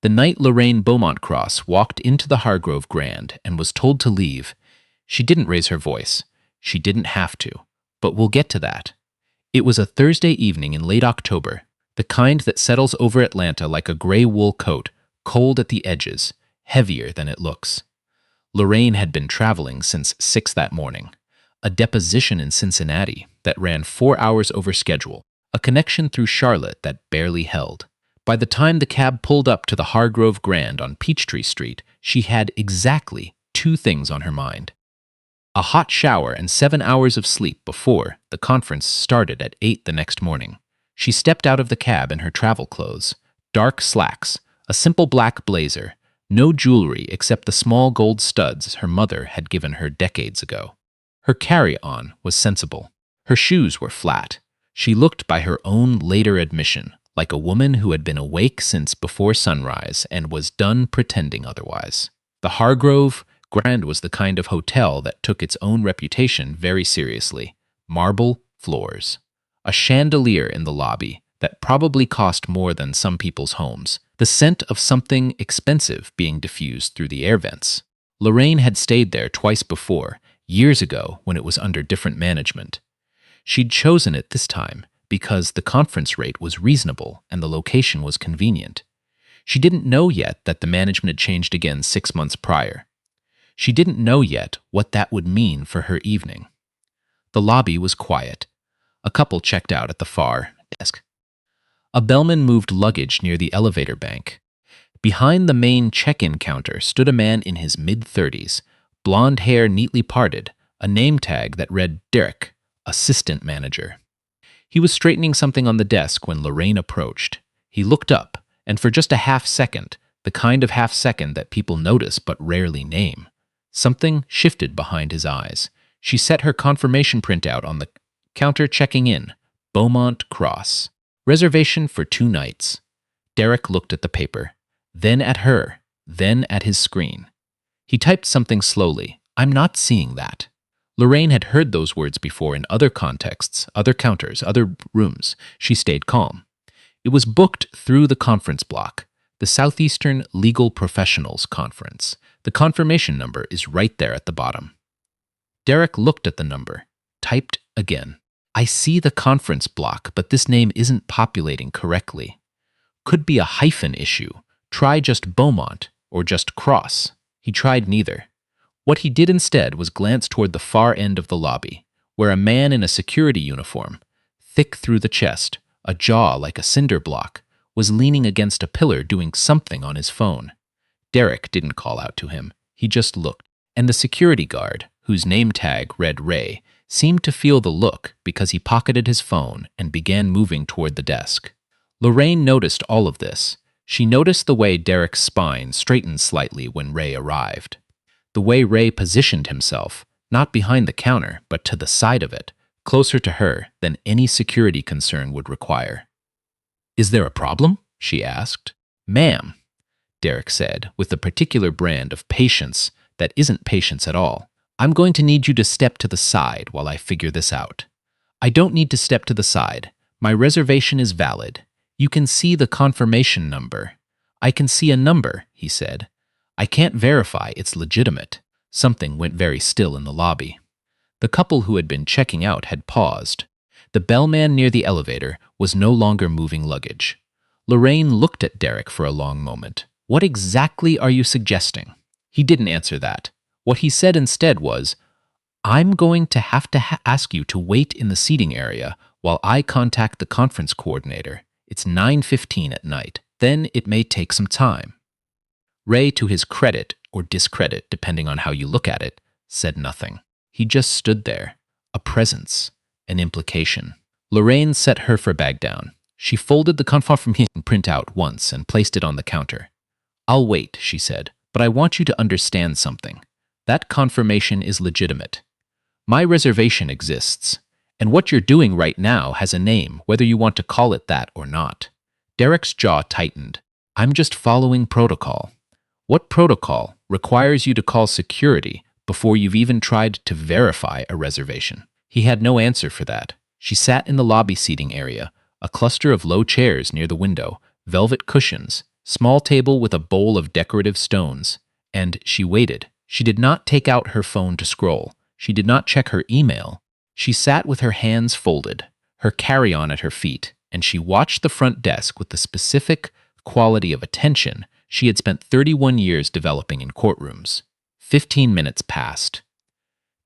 The night Lorraine Beaumont Cross walked into the Hargrove Grand and was told to leave, she didn't raise her voice. She didn't have to. But we'll get to that. It was a Thursday evening in late October, the kind that settles over Atlanta like a gray wool coat, cold at the edges, heavier than it looks. Lorraine had been traveling since 6 that morning. A deposition in Cincinnati that ran 4 hours over schedule, a connection through Charlotte that barely held. By the time the cab pulled up to the Hargrove Grand on Peachtree Street, she had exactly 2 things on her mind. A hot shower and 7 hours of sleep before the conference started at 8 the next morning. She stepped out of the cab in her travel clothes, dark slacks, a simple black blazer, no jewelry except the small gold studs her mother had given her decades ago. Her carry-on was sensible. Her shoes were flat. She looked, by her own later admission, like a woman who had been awake since before sunrise and was done pretending otherwise. The Hargrove Grand was the kind of hotel that took its own reputation very seriously. Marble floors. A chandelier in the lobby that probably cost more than some people's homes. The scent of something expensive being diffused through the air vents. Lorraine had stayed there twice before, years ago when it was under different management. She'd chosen it this time because the conference rate was reasonable and the location was convenient. She didn't know yet that the management had changed again 6 months prior. She didn't know yet what that would mean for her evening. The lobby was quiet. A couple checked out at the far desk. A bellman moved luggage near the elevator bank. Behind the main check-in counter stood a man in his mid-30s, blonde hair neatly parted, a name tag that read Derek, assistant manager. He was straightening something on the desk when Lorraine approached. He looked up, and for just a half-second, the kind of half-second that people notice but rarely name, something shifted behind his eyes. She set her confirmation printout on the counter, checking in. Beaumont Cross. Reservation for 2 nights. Derek looked at the paper, then at her, then at his screen. He typed something slowly. I'm not seeing that. Lorraine had heard those words before in other contexts, other counters, other rooms. She stayed calm. It was booked through the conference block, the Southeastern Legal Professionals Conference. The confirmation number is right there at the bottom. Derek looked at the number, typed again. I see the conference block, but this name isn't populating correctly. Could be a hyphen issue. Try just Beaumont or just Cross. He tried neither. What he did instead was glance toward the far end of the lobby, where a man in a security uniform, thick through the chest, a jaw like a cinder block, was leaning against a pillar doing something on his phone. Derek didn't call out to him. He just looked. And the security guard, whose name tag read Ray, seemed to feel the look because he pocketed his phone and began moving toward the desk. Lorraine noticed all of this. She noticed the way Derek's spine straightened slightly when Ray arrived. The way Ray positioned himself, not behind the counter, but to the side of it, closer to her than any security concern would require. Is there a problem? She asked. Ma'am, Derek said, with a particular brand of patience that isn't patience at all. I'm going to need you to step to the side while I figure this out. I don't need to step to the side. My reservation is valid. You can see the confirmation number. I can see a number, he said. I can't verify it's legitimate. Something went very still in the lobby. The couple who had been checking out had paused. The bellman near the elevator was no longer moving luggage. Lorraine looked at Derek for a long moment. What exactly are you suggesting? He didn't answer that. What he said instead was, I'm going to have to ask you to wait in the seating area while I contact the conference coordinator. It's 9:15 at night. Then it may take some time. Ray, to his credit or discredit, depending on how you look at it, said nothing. He just stood there, a presence, an implication. Lorraine set her fur bag down. She folded the confirmation printout once and placed it on the counter. I'll wait, she said, but I want you to understand something. That confirmation is legitimate. My reservation exists, and what you're doing right now has a name, whether you want to call it that or not. Derek's jaw tightened. I'm just following protocol. What protocol requires you to call security before you've even tried to verify a reservation? He had no answer for that. She sat in the lobby seating area, a cluster of low chairs near the window, velvet cushions, Small table with a bowl of decorative stones. And she waited. She did not take out her phone to scroll. She did not check her email. She sat with her hands folded, her carry-on at her feet, and she watched the front desk with the specific quality of attention she had spent 31 years developing in courtrooms. 15 minutes passed.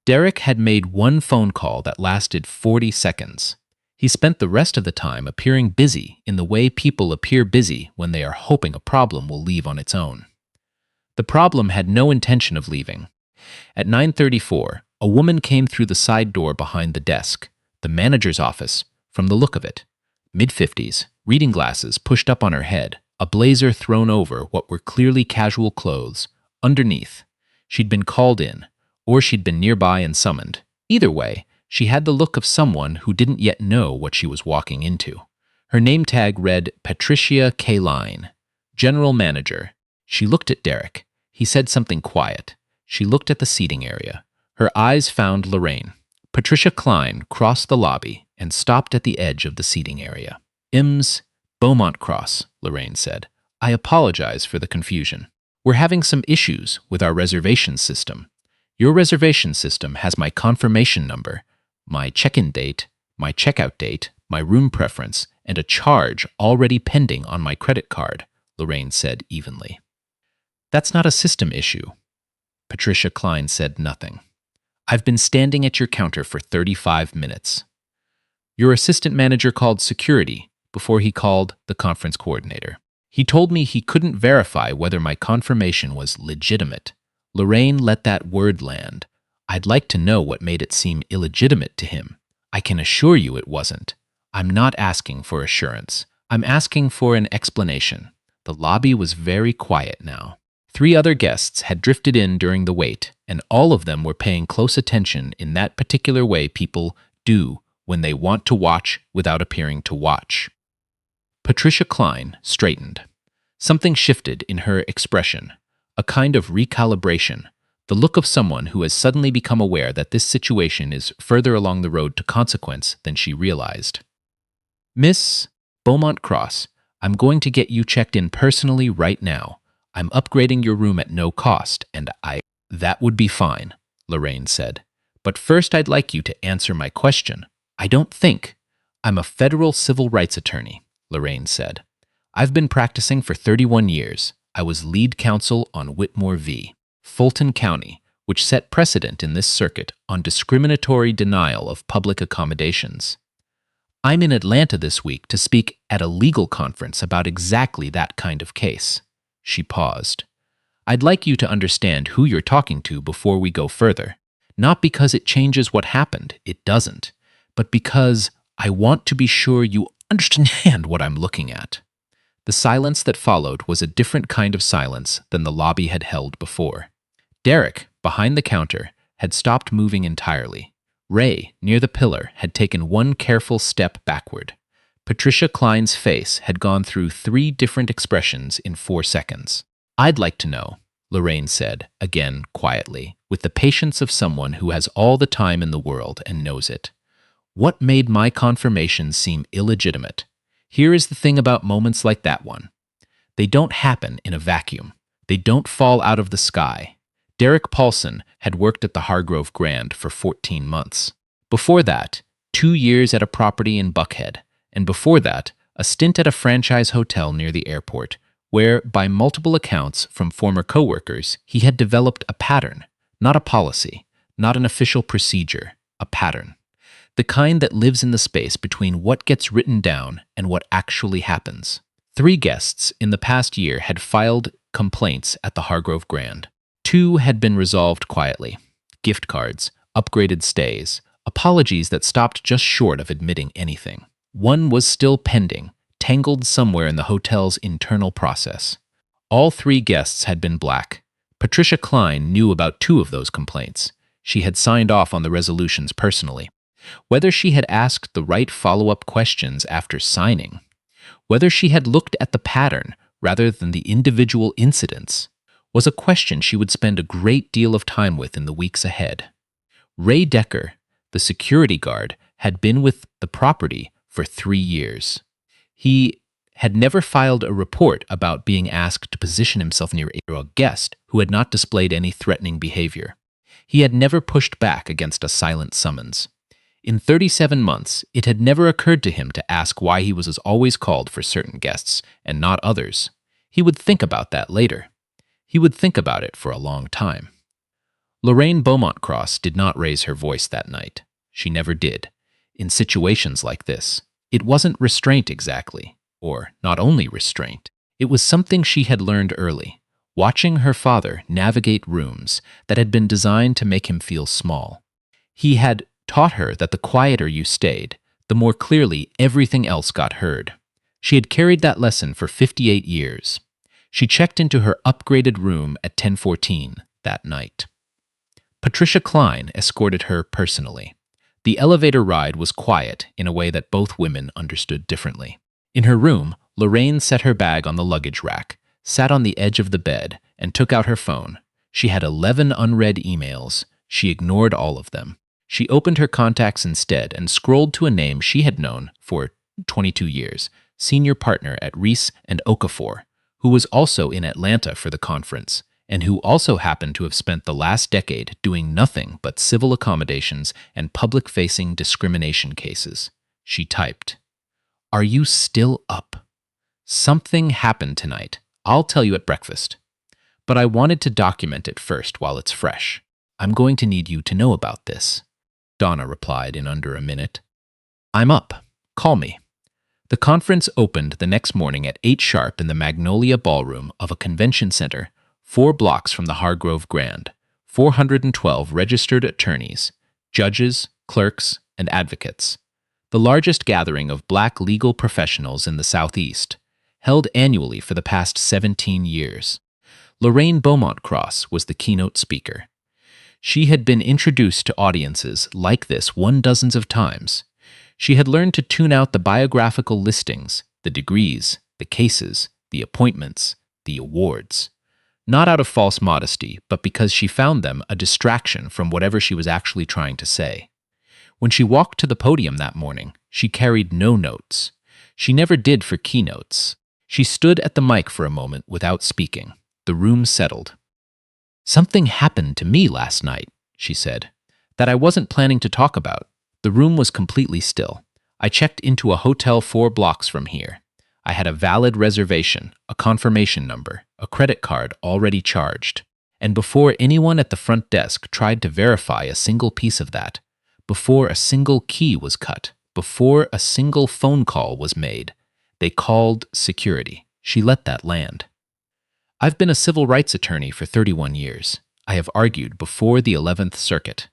Derek had made one phone call that lasted 40 seconds. He spent the rest of the time appearing busy in the way people appear busy when they are hoping a problem will leave on its own. The problem had no intention of leaving. At 9:34, a woman came through the side door behind the desk, the manager's office, from the look of it. Mid-50s, reading glasses pushed up on her head, a blazer thrown over what were clearly casual clothes. Underneath, she'd been called in, or she'd been nearby and summoned. Either way, she had the look of someone who didn't yet know what she was walking into. Her name tag read Patricia K. Line, General Manager. She looked at Derek. He said something quiet. She looked at the seating area. Her eyes found Lorraine. Patricia Klein crossed the lobby and stopped at the edge of the seating area. "Ims, Beaumont Cross," Lorraine said. "I apologize for the confusion. We're having some issues with our reservation system. Your reservation system has my confirmation number, my check-in date, my checkout date, my room preference, and a charge already pending on my credit card," Lorraine said evenly. "That's not a system issue." Patricia Klein said nothing. "I've been standing at your counter for 35 minutes. Your assistant manager called security before he called the conference coordinator. He told me he couldn't verify whether my confirmation was legitimate." Lorraine let that word land. "I'd like to know what made it seem illegitimate to him. I can assure you it wasn't. I'm not asking for assurance. I'm asking for an explanation." The lobby was very quiet now. 3 other guests had drifted in during the wait, and all of them were paying close attention in that particular way people do when they want to watch without appearing to watch. Patricia Klein straightened. Something shifted in her expression, a kind of recalibration, the look of someone who has suddenly become aware that this situation is further along the road to consequence than she realized. "Miss Beaumont Cross, I'm going to get you checked in personally right now. I'm upgrading your room at no cost, and That would be fine," Lorraine said. "But first I'd like you to answer my question. I don't think. I'm a federal civil rights attorney," Lorraine said. "I've been practicing for 31 years. I was lead counsel on Whitmore v. Fulton County, which set precedent in this circuit on discriminatory denial of public accommodations. I'm in Atlanta this week to speak at a legal conference about exactly that kind of case." She paused. "I'd like you to understand who you're talking to before we go further. Not because it changes what happened, it doesn't, but because I want to be sure you understand what I'm looking at." The silence that followed was a different kind of silence than the lobby had held before. Derek, behind the counter, had stopped moving entirely. Ray, near the pillar, had taken one careful step backward. Patricia Klein's face had gone through 3 different expressions in 4 seconds. "I'd like to know," Lorraine said, again quietly, with the patience of someone who has all the time in the world and knows it. "What made my confirmation seem illegitimate? Here is the thing about moments like that one. They don't happen in a vacuum. They don't fall out of the sky. Derek Paulson had worked at the Hargrove Grand for 14 months. Before that, 2 years at a property in Buckhead, and before that, a stint at a franchise hotel near the airport, where, by multiple accounts from former coworkers, he had developed a pattern, not a policy, not an official procedure, a pattern. The kind that lives in the space between what gets written down and what actually happens. 3 guests in the past year had filed complaints at the Hargrove Grand. 2 had been resolved quietly. Gift cards, upgraded stays, apologies that stopped just short of admitting anything. 1 was still pending, tangled somewhere in the hotel's internal process. All 3 guests had been black. Patricia Klein knew about 2 of those complaints. She had signed off on the resolutions personally. Whether she had asked the right follow-up questions after signing, whether she had looked at the pattern rather than the individual incidents, was a question she would spend a great deal of time with in the weeks ahead. Ray Decker, the security guard, had been with the property for 3 years. He had never filed a report about being asked to position himself near a guest who had not displayed any threatening behavior. He had never pushed back against a silent summons. In 37 months, it had never occurred to him to ask why he was always called for certain guests and not others. He would think about that later. He would think about it for a long time. Lorraine Beaumont Cross did not raise her voice that night. She never did. In situations like this, it wasn't restraint exactly, or not only restraint. It was something she had learned early, watching her father navigate rooms that had been designed to make him feel small. He had taught her that the quieter you stayed, the more clearly everything else got heard. She had carried that lesson for 58 years. She checked into her upgraded room at 10:14 that night. Patricia Klein escorted her personally. The elevator ride was quiet in a way that both women understood differently. In her room, Lorraine set her bag on the luggage rack, sat on the edge of the bed, and took out her phone. She had 11 unread emails. She ignored all of them. She opened her contacts instead and scrolled to a name she had known for 22 years, senior partner at Reese and Okafor, who was also in Atlanta for the conference, and who also happened to have spent the last decade doing nothing but civil accommodations and public-facing discrimination cases. She typed, "Are you still up? Something happened tonight. I'll tell you at breakfast. But I wanted to document it first while it's fresh. I'm going to need you to know about this." Donna replied in under a minute. "I'm up. Call me." The conference opened the next morning at 8 sharp in the Magnolia Ballroom of a convention center 4 blocks from the Hargrove Grand. 412 registered attorneys, judges, clerks, and advocates. The largest gathering of black legal professionals in the Southeast, held annually for the past 17 years. Lorraine Beaumont Cross was the keynote speaker. She had been introduced to audiences like this 12 of times. She had learned to tune out the biographical listings, the degrees, the cases, the appointments, the awards. Not out of false modesty, but because she found them a distraction from whatever she was actually trying to say. When she walked to the podium that morning, she carried no notes. She never did for keynotes. She stood at the mic for a moment without speaking. The room settled. "Something happened to me last night," she said, "that I wasn't planning to talk about." The room was completely still. "I checked into a hotel 4 blocks from here. I had a valid reservation, a confirmation number, a credit card already charged. And before anyone at the front desk tried to verify a single piece of that, before a single key was cut, before a single phone call was made, they called security." She let that land. "I've been a civil rights attorney for 31 years. I have argued before the 11th Circuit.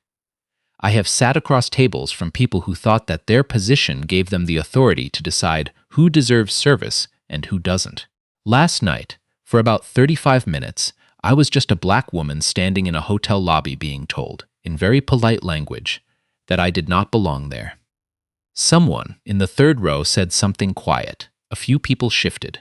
I have sat across tables from people who thought that their position gave them the authority to decide who deserves service and who doesn't. Last night, for about 35 minutes, I was just a black woman standing in a hotel lobby being told, in very polite language, that I did not belong there. Someone in the 3rd row said something quiet. A few people shifted.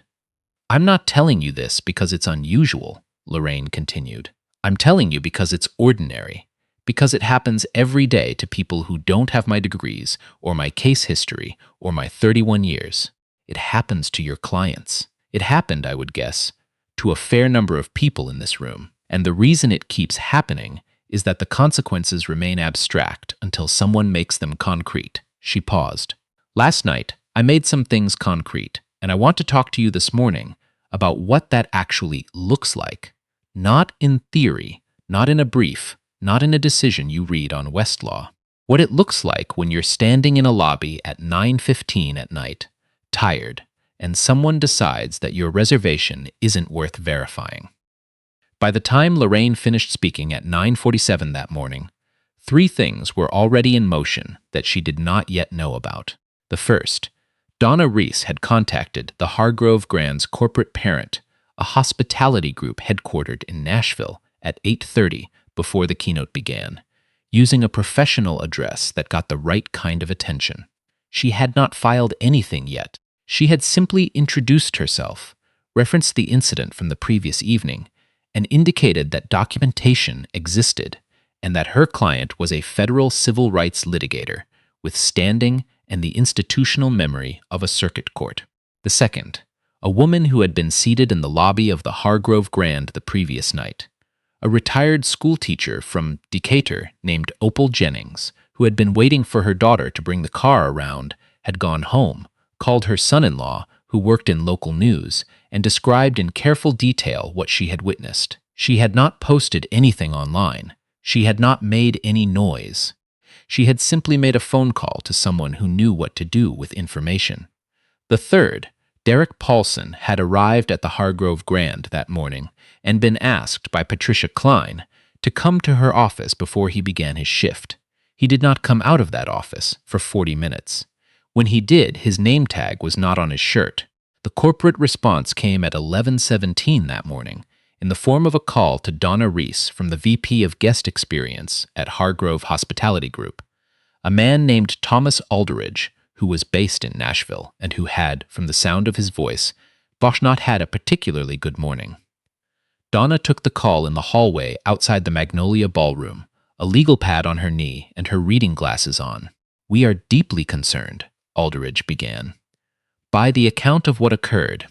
I'm not telling you this because it's unusual," Lorraine continued. "I'm telling you because it's ordinary. Because it happens every day to people who don't have my degrees or my case history or my 31 years. It happens to your clients. It happened, I would guess, to a fair number of people in this room. And the reason it keeps happening is that the consequences remain abstract until someone makes them concrete." She paused. "Last night, I made some things concrete, and I want to talk to you this morning about what that actually looks like. Not in theory, not in a brief, not in a decision you read on Westlaw. What it looks like when you're standing in a lobby at 9:15 at night, tired, and someone decides that your reservation isn't worth verifying." By the time Lorraine finished speaking at 9:47 that morning, 3 things were already in motion that she did not yet know about. The first, Donna Reese had contacted the Hargrove Grand's corporate parent, a hospitality group headquartered in Nashville, at 8:30 before the keynote began, using a professional address that got the right kind of attention. She had not filed anything yet. She had simply introduced herself, referenced the incident from the previous evening, and indicated that documentation existed and that her client was a federal civil rights litigator with standing and the institutional memory of a circuit court. The second, a woman who had been seated in the lobby of the Hargrove Grand the previous night. A retired schoolteacher from Decatur named Opal Jennings, who had been waiting for her daughter to bring the car around, had gone home, called her son-in-law, who worked in local news, and described in careful detail what she had witnessed. She had not posted anything online. She had not made any noise. She had simply made a phone call to someone who knew what to do with information. The third, Derek Paulson, had arrived at the Hargrove Grand that morning and been asked by Patricia Klein to come to her office before he began his shift. He did not come out of that office for 40 minutes. When he did, his name tag was not on his shirt. The corporate response came at 11:17 that morning in the form of a call to Donna Reese from the VP of Guest Experience at Hargrove Hospitality Group, a man named Thomas Aldridge, who was based in Nashville and who had, from the sound of his voice, not had a particularly good morning. Donna took the call in the hallway outside the Magnolia Ballroom, a legal pad on her knee and her reading glasses on. "We are deeply concerned," Aldridge began. "By the account of what occurred."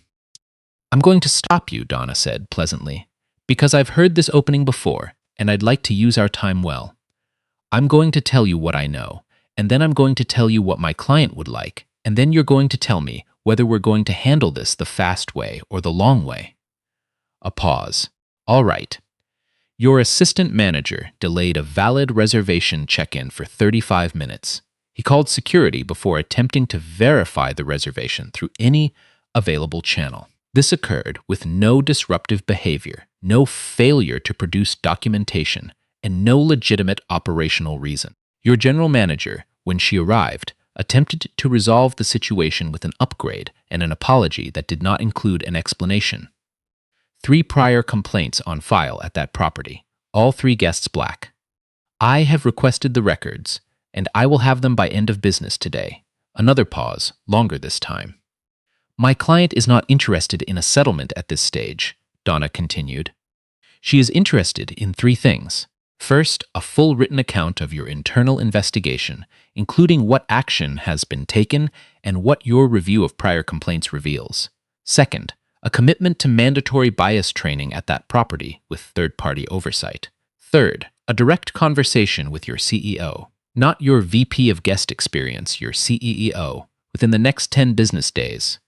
"I'm going to stop you," Donna said pleasantly, "because I've heard this opening before, and I'd like to use our time well. I'm going to tell you what I know, and then I'm going to tell you what my client would like, and then you're going to tell me whether we're going to handle this the fast way or the long way." A pause. "All right. Your assistant manager delayed a valid reservation check-in for 35 minutes. He called security before attempting to verify the reservation through any available channel. This occurred with no disruptive behavior, no failure to produce documentation, and no legitimate operational reason. Your general manager, when she arrived, attempted to resolve the situation with an upgrade and an apology that did not include an explanation. 3 prior complaints on file at that property, all 3 guests black. I have requested the records, and I will have them by end of business today." Another pause, longer this time. "My client is not interested in a settlement at this stage," Donna continued. "She is interested in 3 things. First, a full written account of your internal investigation, including what action has been taken and what your review of prior complaints reveals. Second, a commitment to mandatory bias training at that property with third-party oversight. Third, a direct conversation with your CEO, not your VP of Guest Experience, your CEO, within the next 10 business days."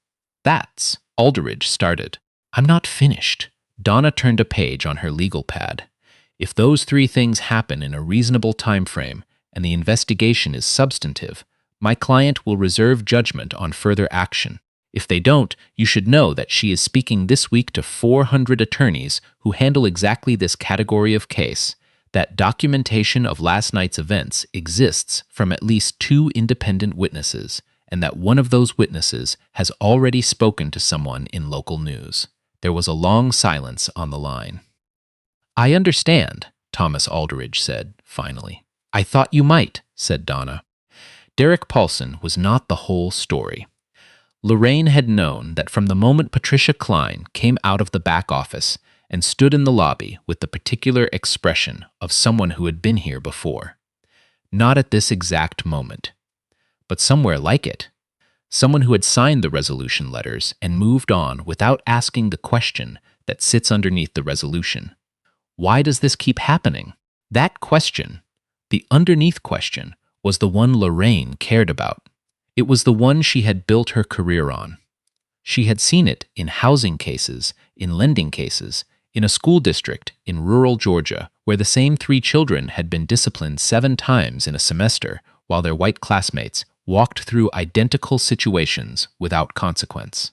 "That's," Aldridge started. "I'm not finished." Donna turned a page on her legal pad. "If those 3 things happen in a reasonable time frame and the investigation is substantive, my client will reserve judgment on further action. If they don't, you should know that she is speaking this week to 400 attorneys who handle exactly this category of case, that documentation of last night's events exists from at least 2 independent witnesses, and that one of those witnesses has already spoken to someone in local news." There was a long silence on the line. "I understand," Thomas Aldridge said, finally. "I thought you might," said Donna. Derek Paulson was not the whole story. Lorraine had known that from the moment Patricia Klein came out of the back office and stood in the lobby with the particular expression of someone who had been here before. Not at this exact moment, but somewhere like it. Someone who had signed the resolution letters and moved on without asking the question that sits underneath the resolution. Why does this keep happening? That question, the underneath question, was the one Lorraine cared about. It was the one she had built her career on. She had seen it in housing cases, in lending cases, in a school district in rural Georgia where the same 3 children had been disciplined 7 times in a semester while their white classmates walked through identical situations without consequence.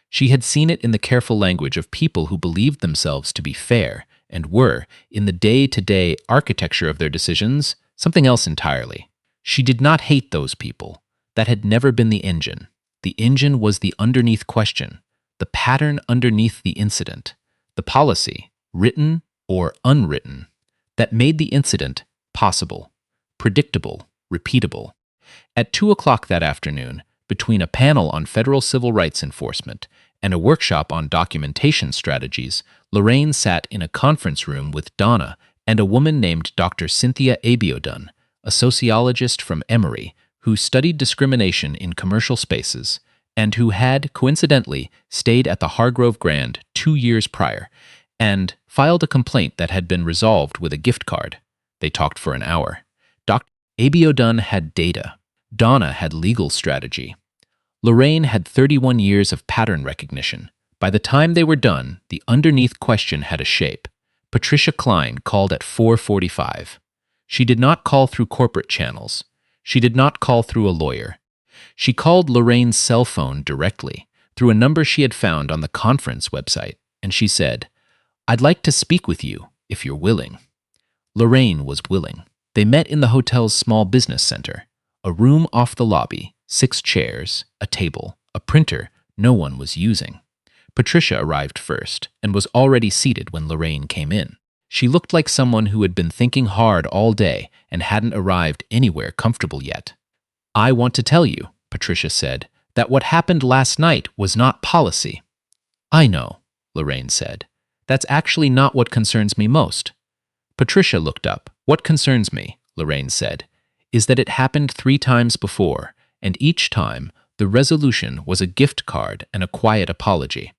She had seen it in the careful language of people who believed themselves to be fair and were, in the day-to-day architecture of their decisions, something else entirely. She did not hate those people. That had never been the engine. The engine was the underneath question, the pattern underneath the incident, the policy, written or unwritten, that made the incident possible, predictable, repeatable. At 2 o'clock that afternoon, between a panel on federal civil rights enforcement and a workshop on documentation strategies, Lorraine sat in a conference room with Donna and a woman named Dr. Cynthia Abiodun, a sociologist from Emory, who studied discrimination in commercial spaces and who had, coincidentally, stayed at the Hargrove Grand 2 years prior and filed a complaint that had been resolved with a gift card. They talked for an hour. Dr. Abiodun had data. Donna had legal strategy. Lorraine had 31 years of pattern recognition. By the time they were done, the underneath question had a shape. Patricia Klein called at 4:45. She did not call through corporate channels. She did not call through a lawyer. She called Lorraine's cell phone directly, through a number she had found on the conference website, and she said, "I'd like to speak with you, if you're willing." Lorraine was willing. They met in the hotel's small business center, a room off the lobby, 6 chairs, a table, a printer no one was using. Patricia arrived first and was already seated when Lorraine came in. She looked like someone who had been thinking hard all day and hadn't arrived anywhere comfortable yet. "I want to tell you," Patricia said, "that what happened last night was not policy." "I know," Lorraine said. "That's actually not what concerns me most." Patricia looked up. "What concerns me," Lorraine said, "is that it happened 3 times before, and each time the resolution was a gift card and a quiet apology,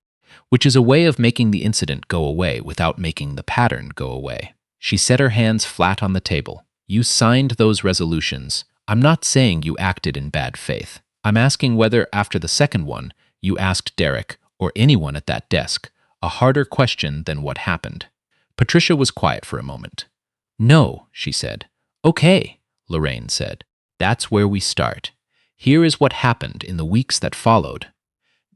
which is a way of making the incident go away without making the pattern go away." She set her hands flat on the table. "You signed those resolutions. I'm not saying you acted in bad faith. I'm asking whether, after the second one, you asked Derek, or anyone at that desk, a harder question than what happened." Patricia was quiet for a moment. "No," she said. "Okay," Lorraine said. "That's where we start. Here is what happened in the weeks that followed.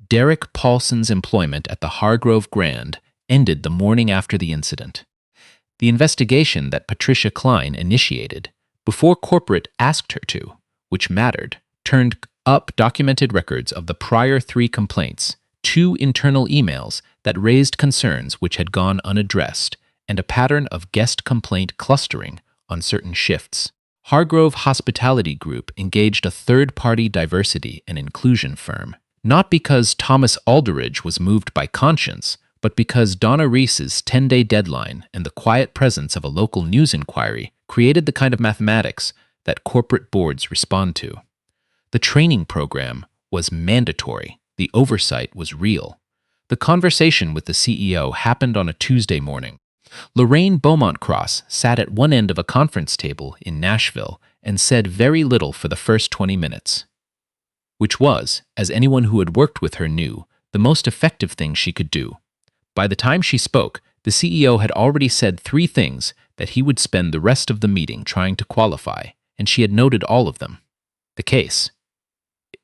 Derek Paulson's employment at the Hargrove Grand ended the morning after the incident. The investigation that Patricia Klein initiated, before corporate asked her to, which mattered, turned up documented records of the prior 3 complaints, 2 internal emails that raised concerns which had gone unaddressed, and a pattern of guest complaint clustering on certain shifts. Hargrove Hospitality Group engaged a third-party diversity and inclusion firm, not because Thomas Alderidge was moved by conscience, but because Donna Reese's 10-day deadline and the quiet presence of a local news inquiry created the kind of mathematics that corporate boards respond to. The training program was mandatory. The oversight was real. The conversation with the CEO happened on a Tuesday morning. Lorraine Beaumont Cross sat at one end of a conference table in Nashville and said very little for the first 20 minutes, which was, as anyone who had worked with her knew, the most effective thing she could do. By the time she spoke, the CEO had already said 3 things that he would spend the rest of the meeting trying to qualify, and she had noted all of them. The case,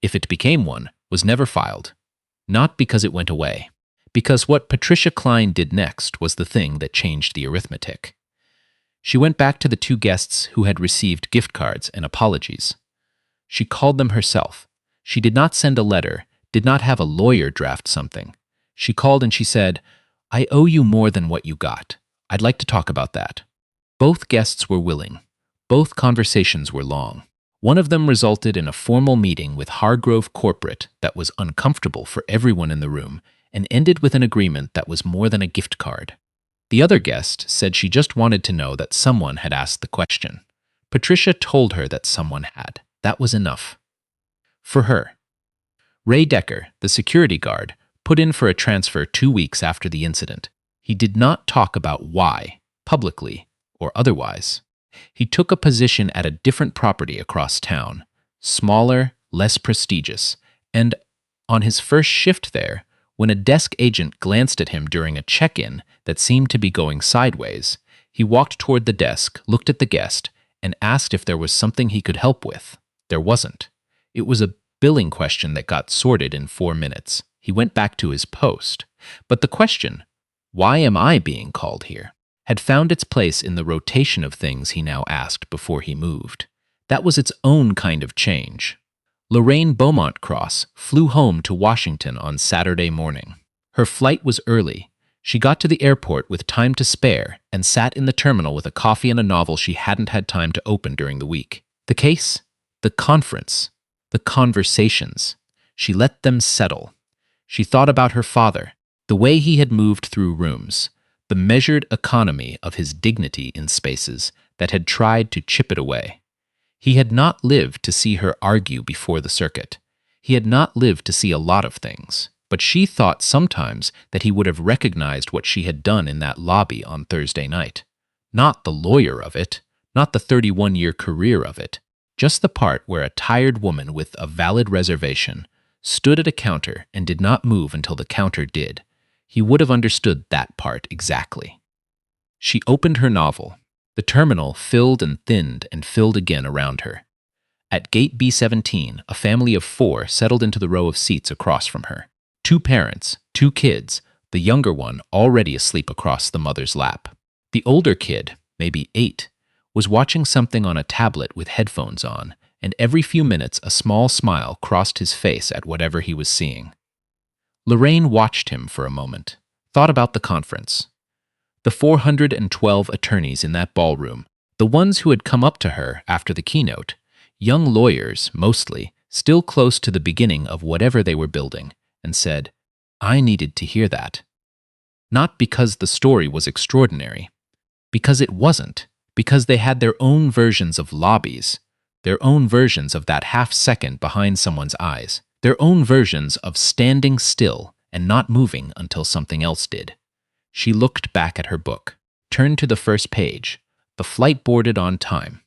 if it became one, was never filed. Not because it went away. Because what Patricia Klein did next was the thing that changed the arithmetic. She went back to the 2 guests who had received gift cards and apologies. She called them herself. She did not send a letter, did not have a lawyer draft something. She called and she said, "I owe you more than what you got. I'd like to talk about that." Both guests were willing. Both conversations were long. One of them resulted in a formal meeting with Hargrove Corporate that was uncomfortable for everyone in the room and ended with an agreement that was more than a gift card. The other guest said she just wanted to know that someone had asked the question. Patricia told her that someone had. That was enough. For her. Ray Decker, the security guard, put in for a transfer 2 weeks after the incident. He did not talk about why, publicly or otherwise. He took a position at a different property across town, smaller, less prestigious, and on his first shift there, when a desk agent glanced at him during a check-in that seemed to be going sideways, he walked toward the desk, looked at the guest, and asked if there was something he could help with. There wasn't. It was a billing question that got sorted in 4 minutes. He went back to his post. But the question, "Why am I being called here?" had found its place in the rotation of things he now asked before he moved. That was its own kind of change. Lorraine Beaumont Cross flew home to Washington on Saturday morning. Her flight was early. She got to the airport with time to spare and sat in the terminal with a coffee and a novel she hadn't had time to open during the week. The case, the conference, the conversations. She let them settle. She thought about her father, the way he had moved through rooms, the measured economy of his dignity in spaces that had tried to chip it away. He had not lived to see her argue before the circuit. He had not lived to see a lot of things, but she thought sometimes that he would have recognized what she had done in that lobby on Thursday night. Not the lawyer of it, not the 31-year career of it, just the part where a tired woman with a valid reservation stood at a counter and did not move until the counter did. He would have understood that part exactly. She opened her novel. The terminal filled and thinned and filled again around her. At gate B17, a family of 4 settled into the row of seats across from her. 2 parents, 2 kids, the younger one already asleep across the mother's lap. The older kid, maybe 8, was watching something on a tablet with headphones on, and every few minutes a small smile crossed his face at whatever he was seeing. Lorraine watched him for a moment, thought about the conference. The 412 attorneys in that ballroom, the ones who had come up to her after the keynote, young lawyers, mostly, still close to the beginning of whatever they were building, and said, "I needed to hear that." Not because the story was extraordinary, because it wasn't, because they had their own versions of lobbies, their own versions of that half-second behind someone's eyes, their own versions of standing still and not moving until something else did. She looked back at her book, turned to the first page. The flight boarded on time.